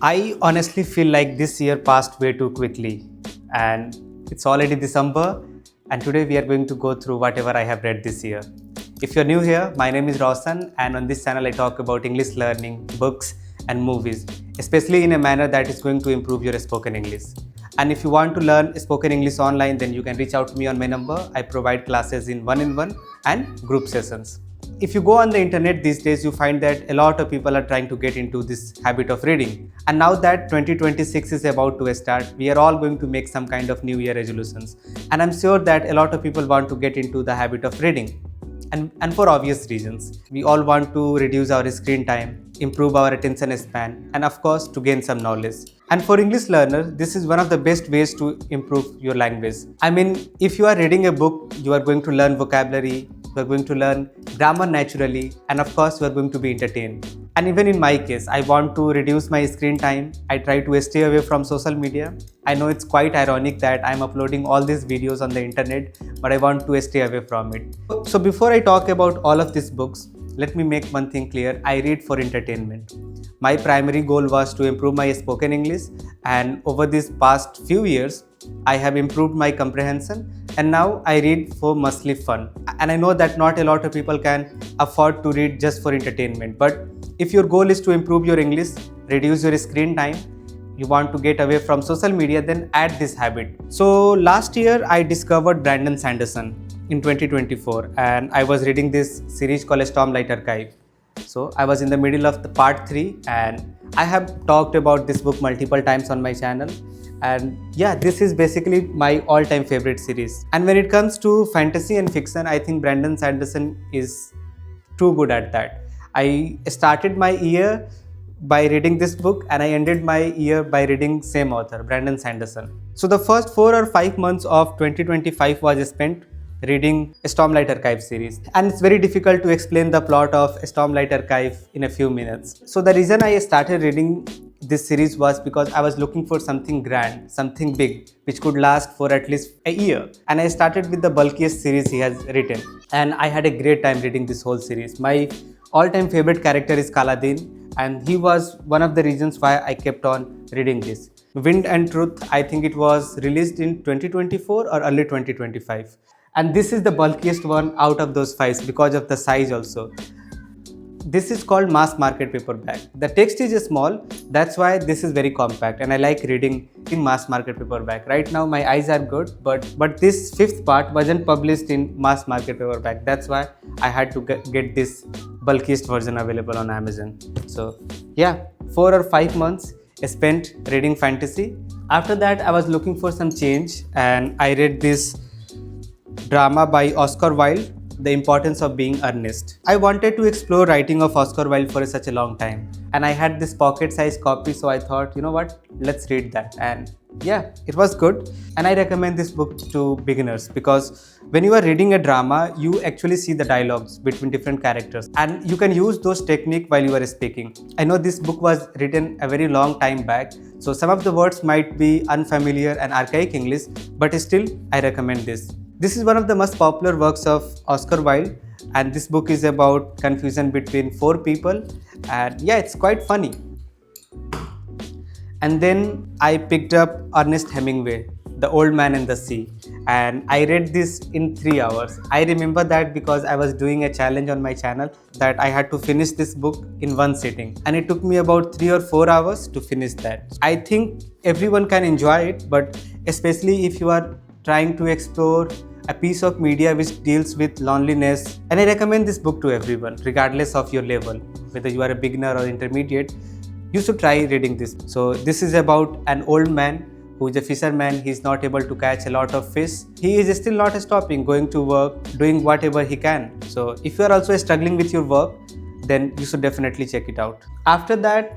I honestly feel like this year passed way too quickly, and it's already December, and today we are going to go through whatever I have read this year. If you're new here, my name is Roshan, and on this channel I talk about English learning, books, and movies, especially in a manner that is going to improve your spoken English. And if you want to learn spoken English online, then you can reach out to me on my number. I provide classes in one-on-one and group sessions. If you go on the internet these days, you find that a lot of people are trying to get into this habit of reading. And now that 2026 is about to start, we are all going to make some kind of New Year resolutions. And I'm sure that a lot of people want to get into the habit of reading. And for obvious reasons. We all want to reduce our screen time, improve our attention span, and of course, to gain some knowledge. And for English learners, this is one of the best ways to improve your language. I mean, if you are reading a book, you are going to learn vocabulary, you are going to learn grammar naturally, and of course, you are going to be entertained. And even in my case, I want to reduce my screen time. I try to stay away from social media. I know it's quite ironic that I'm uploading all these videos on the internet, but I want to stay away from it. So before I talk about all of these books, let me make one thing clear. I read for entertainment. My primary goal was to improve my spoken English, and over these past few years, I have improved my comprehension, and now I read for mostly fun. And I know that not a lot of people can afford to read just for entertainment, but if your goal is to improve your English, reduce your screen time, you want to get away from social media, then add this habit. So last year I discovered Brandon Sanderson in 2024, and I was reading this series called Stormlight Archive. So I was in the middle of the part 3, and I have talked about this book multiple times on my channel. And yeah, this is basically my all-time favorite series. And when it comes to fantasy and fiction, I think Brandon Sanderson is too good at that. I started my year by reading this book, and I ended my year by reading same author, Brandon Sanderson. So the first 4 or 5 months of 2025 was spent reading Stormlight Archive series, and it's very difficult to explain the plot of Stormlight Archive in a few minutes. So the reason I started reading this series was because I was looking for something grand, something big, which could last for at least a year. And I started with the bulkiest series he has written, and I had a great time reading this whole series. My all-time favorite character is Kaladin, and he was one of the reasons why I kept on reading this. Wind and Truth, I think it was released in 2024 or early 2025. And this is the bulkiest one out of those 5 because of the size also. This is called mass market paperback. The text is small, that's why this is very compact, and I like reading in mass market paperback. Right now my eyes are good, but this 5th part wasn't published in mass market paperback. That's why I had to get this bulkiest version available on Amazon. So yeah, 4 or 5 months spent reading fantasy. After that, I was looking for some change, and I read this drama by Oscar Wilde, The Importance of Being Earnest. I wanted to explore writing of Oscar Wilde for such a long time, and I had this pocket-sized copy, so I thought, you know what, let's read that. And yeah, it was good, and I recommend this book to beginners because when you are reading a drama, you actually see the dialogues between different characters, and you can use those techniques while you are speaking. I know this book was written a very long time back, so some of the words might be unfamiliar and archaic English, but still, I recommend this. This is one of the most popular works of Oscar Wilde, and this book is about confusion between 4 people, and yeah, it's quite funny. And then I picked up Ernest Hemingway, The Old Man and the Sea, and I read this in 3 hours. I remember that because I was doing a challenge on my channel that I had to finish this book in one sitting, and it took me about 3 or 4 hours to finish that. I think everyone can enjoy it, but especially if you are trying to explore a piece of media which deals with loneliness, and I recommend this book to everyone regardless of your level, whether you are a beginner or intermediate. You should try reading this. So this is about an old man who is a fisherman. He is not able to catch a lot of fish. He is still not stopping going to work, doing whatever he can. So if you are also struggling with your work, then you should definitely check it out. After that,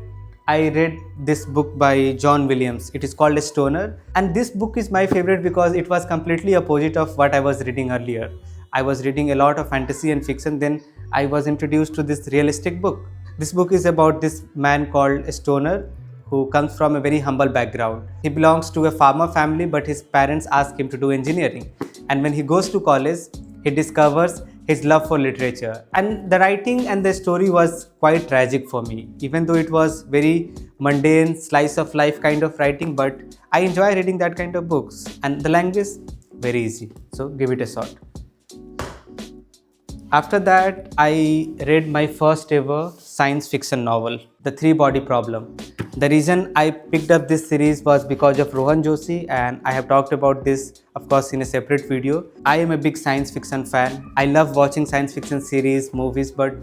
I read this book by John Williams. It is called A Stoner, and this book is my favorite because it was completely opposite of what I was reading earlier. I was reading a lot of fantasy and fiction, then I was introduced to this realistic book. This book is about this man called A Stoner who comes from a very humble background. He belongs to a farmer family, but his parents ask him to do engineering. And when he goes to college, he discovers his love for literature. And the writing and the story was quite tragic for me, even though it was very mundane, slice of life kind of writing, but I enjoy reading that kind of books. And the language, very easy. So give it a shot. After that, I read my first ever science fiction novel, The Three-Body Problem. The reason I picked up this series was because of Rohan Joshi, and I have talked about this, of course, in a separate video. I am a big science fiction fan. I love watching science fiction series, movies, but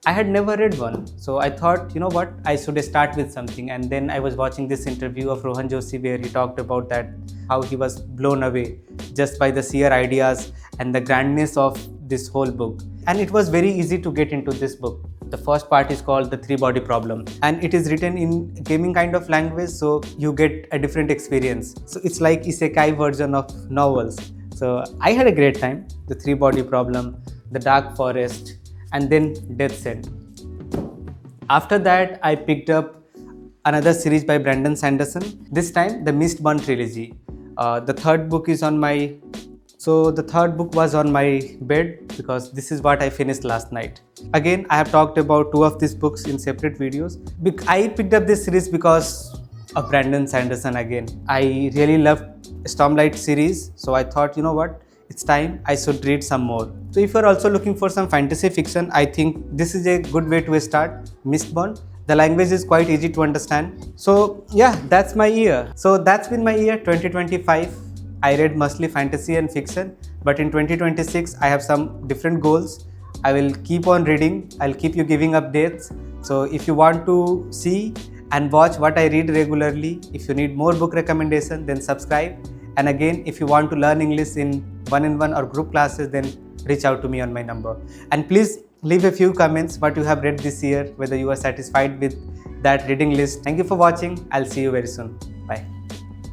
I had never read one. So I thought, you know what, I should start with something. And then I was watching this interview of Rohan Joshi where he talked about that, how he was blown away just by the sheer ideas and the grandness of this whole book. And it was very easy to get into this book. The first part is called The Three-Body Problem, and it is written in gaming kind of language, so you get a different experience. So it's like isekai version of novels. So I had a great time. The Three-Body Problem, The Dark Forest, and then Death's End. After that, I picked up another series by Brandon Sanderson, this time the Mistborn trilogy. The third book was on my bed because this is what I finished last night. Again, I have talked about two of these books in separate videos. I picked up this series because of Brandon Sanderson again. I really loved Stormlight series, so I thought, you know what, it's time I should read some more. So if you're also looking for some fantasy fiction, I think this is a good way to start. Mistborn. The language is quite easy to understand. So yeah, that's my year. So that's been my year 2025. I read mostly fantasy and fiction, but in 2026 I have some different goals. I will keep on reading. I'll keep you giving updates. So if you want to see and watch what I read regularly, if you need more book recommendation, then subscribe. And again, if you want to learn English in one-on-one or group classes, then reach out to me on my number. And please leave a few comments what you have read this year, whether you are satisfied with that reading list. Thank you for watching. I'll see you very soon. Bye.